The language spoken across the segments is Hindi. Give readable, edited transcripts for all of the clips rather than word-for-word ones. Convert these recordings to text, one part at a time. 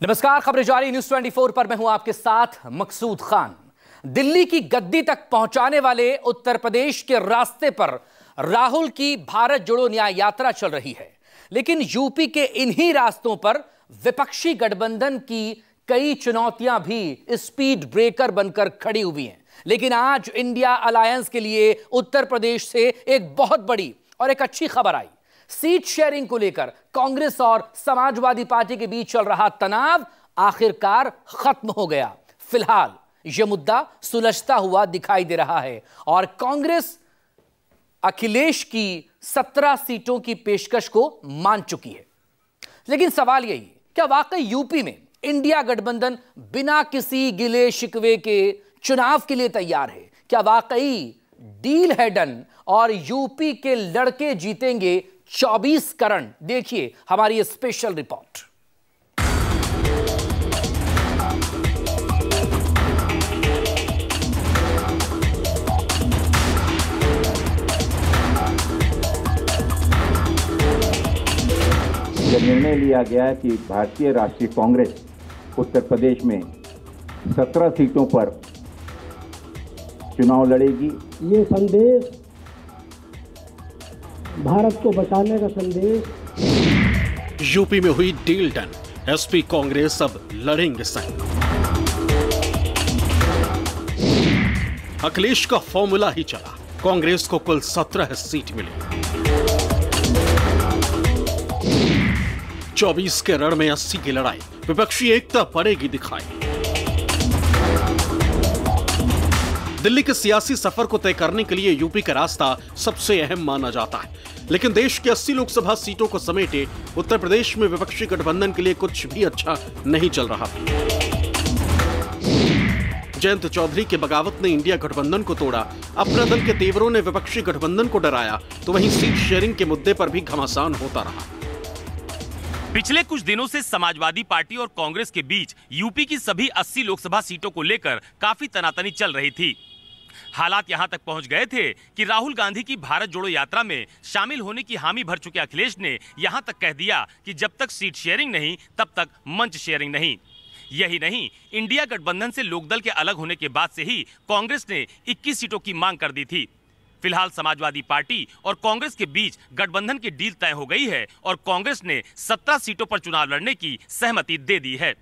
नमस्कार, खबरें जारी न्यूज़ 24 पर मैं हूं आपके साथ मकसूद खान। दिल्ली की गद्दी तक पहुंचाने वाले उत्तर प्रदेश के रास्ते पर राहुल की भारत जोड़ो न्याय यात्रा चल रही है, लेकिन यूपी के इन्हीं रास्तों पर विपक्षी गठबंधन की कई चुनौतियां भी स्पीड ब्रेकर बनकर खड़ी हुई हैं। लेकिन आज इंडिया अलायंस के लिए उत्तर प्रदेश से एक बहुत बड़ी और एक अच्छी खबर आई। सीट शेयरिंग को लेकर कांग्रेस और समाजवादी पार्टी के बीच चल रहा तनाव आखिरकार खत्म हो गया। फिलहाल यह मुद्दा सुलझता हुआ दिखाई दे रहा है और कांग्रेस अखिलेश की 17 सीटों की पेशकश को मान चुकी है। लेकिन सवाल यही है, क्या वाकई यूपी में इंडिया गठबंधन बिना किसी गिले शिकवे के चुनाव के लिए तैयार है? क्या वाकई डील है डन और यूपी के लड़के जीतेंगे 24 करण? देखिए हमारी ये स्पेशल रिपोर्ट। यह निर्णय लिया गया कि भारतीय राष्ट्रीय कांग्रेस उत्तर प्रदेश में 17 सीटों पर चुनाव लड़ेगी। ये संदेश भारत को बचाने का संदेश। यूपी में हुई डील डन, एसपी कांग्रेस अब लड़ेंगे संग। अखिलेश का फॉर्मूला ही चला, कांग्रेस को कुल 17 सीट मिली। 24 के रण में 80 की लड़ाई, विपक्षी एकता पड़ेगी दिखाई। दिल्ली के सियासी सफर को तय करने के लिए यूपी का रास्ता सबसे अहम माना जाता है, लेकिन देश की 80 लोकसभा सीटों को समेटे उत्तर प्रदेश में विपक्षी गठबंधन के लिए कुछ भी अच्छा नहीं चल रहा। जयंत चौधरी के बगावत ने इंडिया गठबंधन को तोड़ा, अपना दल के तेवरों ने विपक्षी गठबंधन को डराया, तो वहीं सीट शेयरिंग के मुद्दे पर भी घमासान होता रहा। पिछले कुछ दिनों से समाजवादी पार्टी और कांग्रेस के बीच यूपी की सभी 80 लोकसभा सीटों को लेकर काफी तनातनी चल रही थी। हालात यहां तक पहुंच गए थे कि राहुल गांधी की भारत जोड़ो यात्रा में शामिल होने की हामी भर चुके अखिलेश ने यहां तक कह दिया कि जब तक सीट शेयरिंग नहीं तब तक मंच शेयरिंग नहीं। यही नहीं, इंडिया गठबंधन से लोकदल के अलग होने के बाद से ही कांग्रेस ने 21 सीटों की मांग कर दी थी। फिलहाल समाजवादी पार्टी और कांग्रेस के बीच गठबंधन की डील तय हो गई है और कांग्रेस ने 17 सीटों पर चुनाव लड़ने की सहमति दे दी है।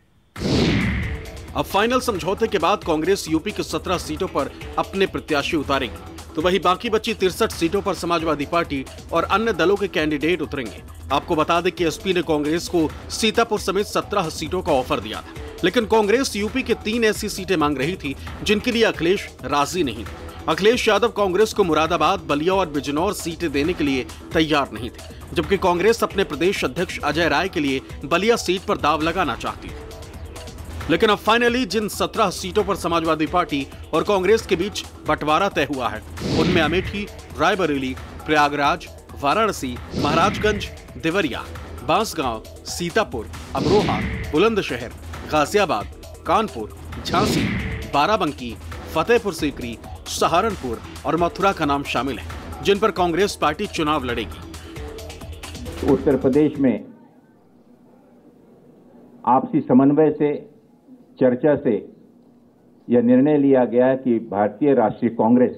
अब फाइनल समझौते के बाद कांग्रेस यूपी की 17 सीटों पर अपने प्रत्याशी उतारेगी, तो वही बाकी बची 63 सीटों पर समाजवादी पार्टी और अन्य दलों के कैंडिडेट उतरेंगे। आपको बता दें कि एसपी ने कांग्रेस को सीतापुर समेत 17 सीटों का ऑफर दिया था, लेकिन कांग्रेस यूपी के 3 ऐसी सीटें मांग रही थी जिनके लिए अखिलेश राजी नहीं थे। अखिलेश यादव कांग्रेस को मुरादाबाद, बलिया और बिजनौर सीटें देने के लिए तैयार नहीं थे, जबकि कांग्रेस अपने प्रदेश अध्यक्ष अजय राय के लिए बलिया सीट पर दाव लगाना चाहती थी। लेकिन अब फाइनली जिन 17 सीटों पर समाजवादी पार्टी और कांग्रेस के बीच बंटवारा तय हुआ है, उनमें अमेठी, रायबरेली, प्रयागराज, वाराणसी, महाराजगंज, देवरिया, बांसगांव, सीतापुर, अमरोहा, बुलंदशहर, गाजियाबाद, कानपुर, झांसी, बाराबंकी, फतेहपुर सीकरी, सहारनपुर और मथुरा का नाम शामिल है, जिन पर कांग्रेस पार्टी चुनाव लड़ेगी। उत्तर प्रदेश में आपसी समन्वय से, चर्चा से यह निर्णय लिया गया कि भारतीय राष्ट्रीय कांग्रेस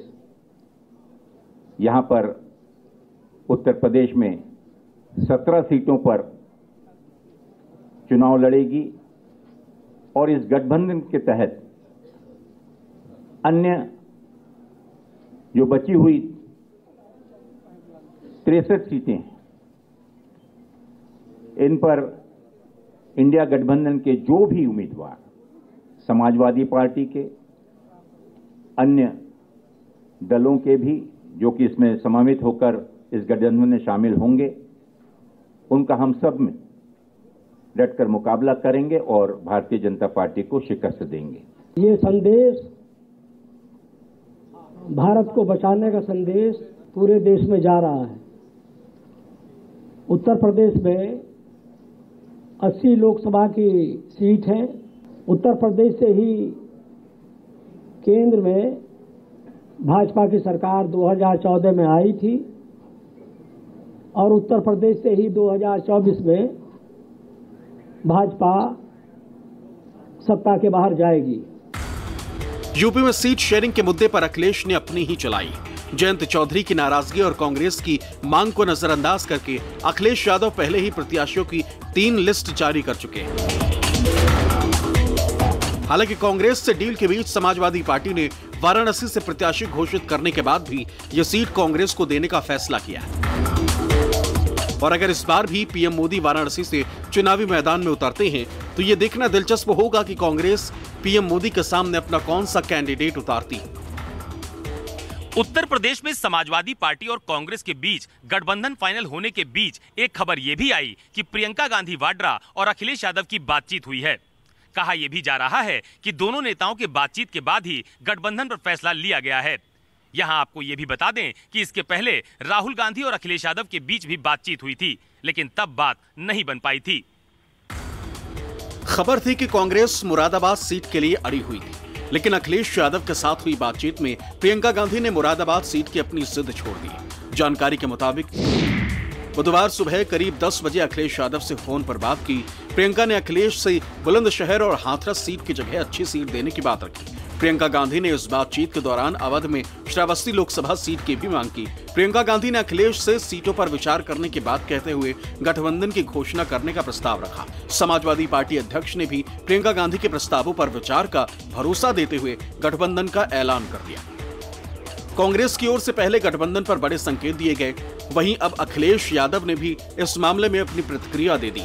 यहां पर उत्तर प्रदेश में 17 सीटों पर चुनाव लड़ेगी और इस गठबंधन के तहत अन्य जो बची हुई 63 सीटें हैं, इन पर इंडिया गठबंधन के जो भी उम्मीदवार समाजवादी पार्टी के, अन्य दलों के भी जो कि इसमें समावित होकर इस गठबंधन में शामिल होंगे, उनका हम सब में डटकर मुकाबला करेंगे और भारतीय जनता पार्टी को शिकस्त देंगे। ये संदेश भारत को बचाने का संदेश पूरे देश में जा रहा है। उत्तर प्रदेश में 80 लोकसभा की सीट है। उत्तर प्रदेश से ही केंद्र में भाजपा की सरकार 2014 में आई थी और उत्तर प्रदेश से ही 2024 में भाजपा सत्ता के बाहर जाएगी। यूपी में सीट शेयरिंग के मुद्दे पर अखिलेश ने अपनी ही चलाई। जयंत चौधरी की नाराजगी और कांग्रेस की मांग को नजरअंदाज करके अखिलेश यादव पहले ही प्रत्याशियों की 3 लिस्ट जारी कर चुके हैं। हालांकि कांग्रेस से डील के बीच समाजवादी पार्टी ने वाराणसी से प्रत्याशी घोषित करने के बाद भी यह सीट कांग्रेस को देने का फैसला किया। और अगर इस बार भी पीएम मोदी वाराणसी से चुनावी मैदान में उतरते हैं तो यह देखना दिलचस्प होगा कि कांग्रेस पीएम मोदी के सामने अपना कौन सा कैंडिडेट उतारती है। उत्तर प्रदेश में समाजवादी पार्टी और कांग्रेस के बीच गठबंधन फाइनल होने के बीच एक खबर यह भी आई कि प्रियंका गांधी वाड्रा और अखिलेश यादव की बातचीत हुई है। कहा यह भी जा रहा है कि दोनों नेताओं के बातचीत के बाद ही गठबंधन पर फैसला लिया गया है। यहां आपको यह भी बता दें कि इसके पहले राहुल गांधी और अखिलेश यादव के बीच भी बातचीत हुई थी, लेकिन तब बात नहीं बन पाई थी। खबर थी कि कांग्रेस मुरादाबाद सीट के लिए अड़ी हुई थी, लेकिन अखिलेश यादव के साथ हुई बातचीत में प्रियंका गांधी ने मुरादाबाद सीट की अपनी जिद छोड़ दी। जानकारी के मुताबिक बुधवार सुबह करीब 10 बजे अखिलेश यादव से फोन पर बात की। प्रियंका ने अखिलेश से बुलंदशहर और हाथरस सीट की जगह अच्छी सीट देने की बात रखी। प्रियंका गांधी ने इस बातचीत के दौरान अवध में श्रावस्ती लोकसभा सीट की भी मांग की। प्रियंका गांधी ने अखिलेश से सीटों पर विचार करने की बात कहते हुए गठबंधन की घोषणा करने का प्रस्ताव रखा। समाजवादी पार्टी अध्यक्ष ने भी प्रियंका गांधी के प्रस्तावों पर विचार का भरोसा देते हुए गठबंधन का ऐलान कर दिया। कांग्रेस की ओर से पहले गठबंधन पर बड़े संकेत दिए गए, वहीं अब अखिलेश यादव ने भी इस मामले में अपनी प्रतिक्रिया दे दी।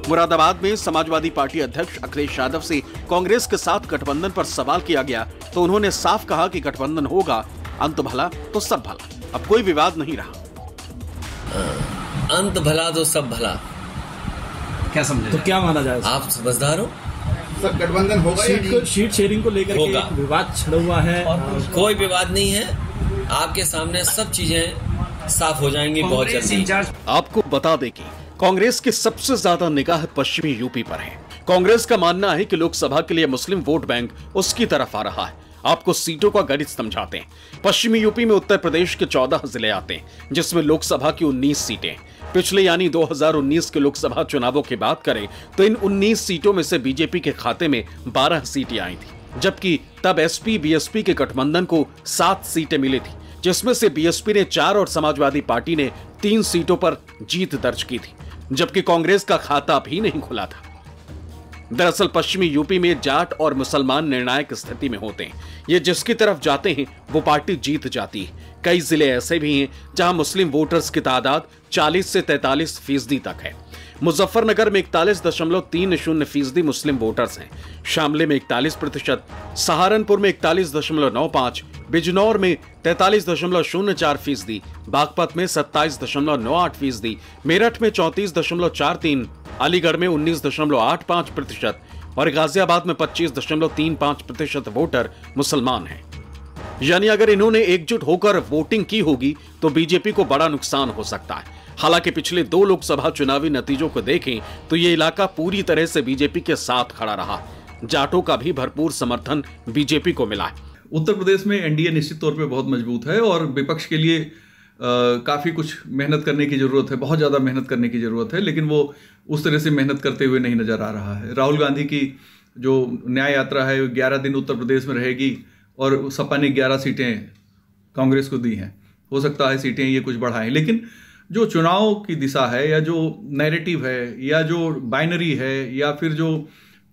मुरादाबाद में समाजवादी पार्टी अध्यक्ष अखिलेश यादव से कांग्रेस के साथ गठबंधन पर सवाल किया गया तो उन्होंने साफ कहा कि गठबंधन होगा, अंत भला तो सब भला। अब कोई विवाद नहीं रहा। अंत भला तो सब भला, क्या समझे? तो क्या माना जाए? आप समझदार हो? सब गठबंधन होगा। सीट शेयरिंग को लेकर के विवाद छिड़ा हुआ है। कोई विवाद नहीं है, आपके सामने सब चीजें साफ हो जाएंगी बहुत जल्दी। आपको बता दें कि कांग्रेस की सबसे ज्यादा निगाह पश्चिमी यूपी पर है। कांग्रेस का मानना है कि लोकसभा के लिए मुस्लिम वोट बैंक उसकी तरफ आ रहा है। आपको सीटों का गणित समझाते हैं। पश्चिमी यूपी में उत्तर प्रदेश के 14 जिले आते हैं, जिसमें लोकसभा की 19 सीटें। पिछले यानी 2019 के लोकसभा चुनावों की बात करें तो इन 19 सीटों में से बीजेपी के खाते में 12 सीटें आई थी, जबकि तब एसपी बीएसपी के गठबंधन को 7 सीटें मिली थी, जिसमें से बीएसपी ने 4 और समाजवादी पार्टी ने 3 सीटों पर जीत दर्ज की थी, जबकि कांग्रेस का खाता भी नहीं खुला था। दरअसल पश्चिमी यूपी में जाट और मुसलमान निर्णायक स्थिति में होते हैं। ये जिसकी तरफ जाते हैं वो पार्टी जीत जाती है। कई जिले ऐसे भी हैं जहां मुस्लिम वोटर्स की तादाद 40 से 43% तक है। मुजफ्फरनगर में 41.30% मुस्लिम वोटर्स हैं, शामली में 41%, सहारनपुर में 41.95%, बिजनौर में 43.04%, बागपत में 27.98%, मेरठ में 34.43%, अलीगढ़ में 19.85% और गाजियाबाद में 25.35% वोटर मुसलमान हैं। यानी अगर इन्होंने एकजुट होकर वोटिंग की होगी तो बीजेपी को बड़ा नुकसान हो सकता है। हालांकि पिछले 2 लोकसभा चुनावी नतीजों को देखें तो ये इलाका पूरी तरह से बीजेपी के साथ खड़ा रहा। जाटों का भी भरपूर समर्थन बीजेपी को मिला है। उत्तर प्रदेश में एनडीए निश्चित तौर पे बहुत मजबूत है और विपक्ष के लिए काफी कुछ मेहनत करने की जरूरत है, बहुत ज्यादा मेहनत करने की जरूरत है, लेकिन वो उस तरह से मेहनत करते हुए नहीं नजर आ रहा है। राहुल गांधी की जो न्याय यात्रा है 11 दिन उत्तर प्रदेश में रहेगी और सपा ने 11 सीटें कांग्रेस को दी हैं। हो सकता है सीटें ये कुछ बढ़ाएं, लेकिन जो चुनाव की दिशा है या जो नैरेटिव है या जो बाइनरी है या फिर जो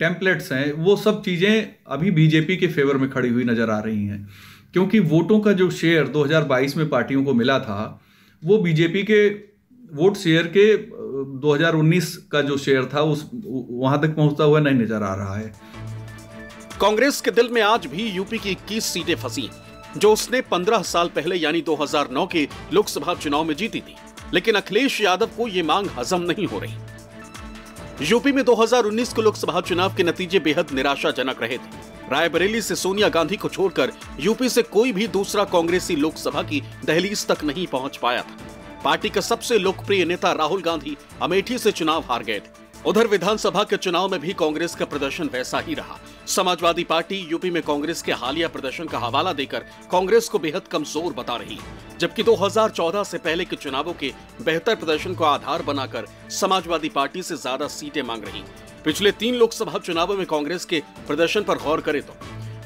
टेम्पलेट्स हैं, वो सब चीज़ें अभी बीजेपी के फेवर में खड़ी हुई नजर आ रही हैं, क्योंकि वोटों का जो शेयर 2022 में पार्टियों को मिला था वो बीजेपी के वोट शेयर के 2019 का जो शेयर था उस वहां तक पहुंचता हुआ नहीं नजर आ रहा है। कांग्रेस के दिल में आज भी यूपी की 21 सीटें फंसी जो उसने 15 साल पहले यानी 2009 के लोकसभा चुनाव में जीती थी, लेकिन अखिलेश यादव को ये मांग हजम नहीं हो रही। यूपी में 2019 के लोकसभा चुनाव के नतीजे बेहद निराशाजनक रहे थे। रायबरेली से सोनिया गांधी को छोड़कर यूपी से कोई भी दूसरा कांग्रेसी लोकसभा की दहलीज तक नहीं पहुंच पाया था। पार्टी के सबसे लोकप्रिय नेता राहुल गांधी अमेठी से चुनाव हार गए थे। उधर विधानसभा के चुनाव में भी कांग्रेस का प्रदर्शन वैसा ही रहा। समाजवादी पार्टी यूपी में कांग्रेस के हालिया प्रदर्शन का हवाला देकर कांग्रेस को बेहद कमजोर बता रही है, जबकि 2014 से पहले के चुनावों के बेहतर प्रदर्शन को आधार बनाकर समाजवादी पार्टी से ज्यादा सीटें मांग रही। पिछले 3 लोकसभा चुनावों में कांग्रेस के प्रदर्शन पर गौर करें तो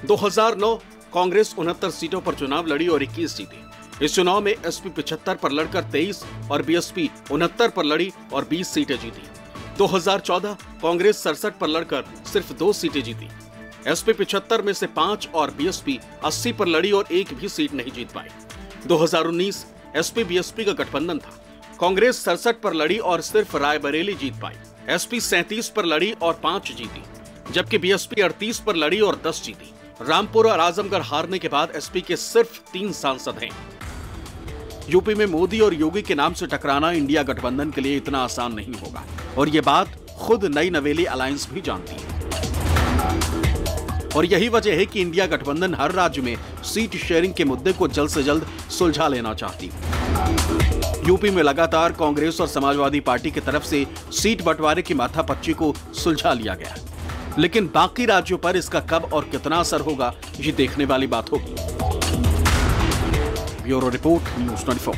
2009 कांग्रेस 69 सीटों पर चुनाव लड़ी और 21 जीती। इस चुनाव में एसपी 75 पर लड़कर 23 और बीएसपी 69 पर लड़ी और 20 सीटें जीती। 2014 कांग्रेस 67 पर लड़कर सिर्फ 2 सीटें जीती। एसपी 75 में से 5 और बीएसपी 80 पर लड़ी और एक भी सीट नहीं जीत पाई। 2019 एसपी बीएसपी का गठबंधन था। कांग्रेस 67 पर लड़ी और सिर्फ रायबरेली जीत पाई। एसपी 37 पर लड़ी और 5 जीती, जबकि बीएसपी 38 पर लड़ी और 10 जीती। रामपुर और आजमगढ़ हारने के बाद एसपी के सिर्फ 3 सांसद हैं। यूपी में मोदी और योगी के नाम से टकराना इंडिया गठबंधन के लिए इतना आसान नहीं होगा और ये बात खुद नई नवेली अलायंस भी जानती है। और यही वजह है कि इंडिया गठबंधन हर राज्य में सीट शेयरिंग के मुद्दे को जल्द से जल्द सुलझा लेना चाहती है। यूपी में लगातार कांग्रेस और समाजवादी पार्टी की तरफ से सीट बंटवारे की माथापच्ची को सुलझा लिया गया, लेकिन बाकी राज्यों पर इसका कब और कितना असर होगा ये देखने वाली बात होगी। Bureau report, news 24।